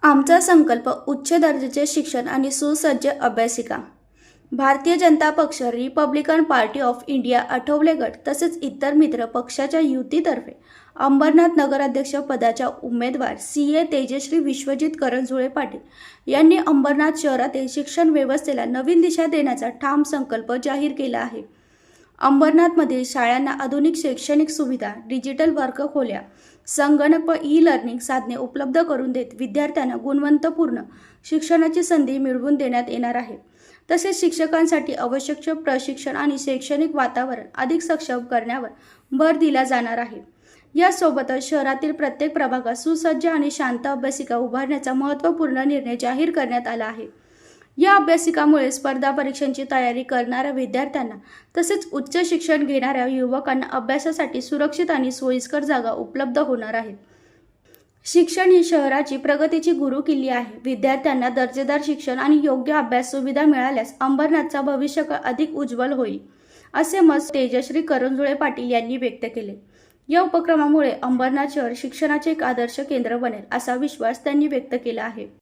आमचा संकल्प उच्च दर्जाचे शिक्षण आणि सुसज्ज अभ्यासिका. भारतीय जनता पक्ष, Republican party of India, Athawale गट तसेच इतर मित्र पक्षाच्या युतीतर्फे अंबरनाथ नगराध्यक्ष पदाच्या उमेदवार CA तेजश्री विश्वजित करंजुळे पाटील यांनी अंबरनाथ शहरातील शिक्षण व्यवस्थेला नवीन दिशा देण्याचा ठाम संकल्प जाहीर केला आहे. अंबरनाथमधील शाळांना आधुनिक शैक्षणिक सुविधा, डिजिटल वर्गखोल्या, संगणक व ई-लर्निंग साधने उपलब्ध करून देत विद्यार्थ्यांना गुणवत्तापूर्ण शिक्षणाची संधी मिळवून देण्यात येणार आहे. तसेच शिक्षकांसाठी आवश्यक प्रशिक्षण आणि शैक्षणिक वातावरण अधिक सक्षम करण्यावर भर दिला जाणार आहे. यासोबतच शहरातील प्रत्येक प्रभागात सुसज्ज आणि शांत अभ्यासिका उभारण्याचा महत्त्वपूर्ण निर्णय जाहीर करण्यात आला आहे. या अभ्यासिकामुळे स्पर्धा परीक्षांची तयारी करणाऱ्या विद्यार्थ्यांना तसेच उच्च शिक्षण घेणाऱ्या युवकांना अभ्यासासाठी सुरक्षित आणि सोयीस्कर जागा उपलब्ध होणार आहेत. शिक्षण ही शहराची प्रगतीची गुरुकिल्ली आहे. विद्यार्थ्यांना दर्जेदार शिक्षण आणि योग्य अभ्यास सुविधा मिळाल्यास अंबरनाथचा भविष्यकाळ अधिक उज्ज्वल होईल, असे मत तेजश्री करंजुळे पाटील यांनी व्यक्त केले. या उपक्रमामुळे अंबरनाथ शहर शिक्षणाचे एक आदर्श केंद्र बनेल, असा विश्वास त्यांनी व्यक्त केला आहे.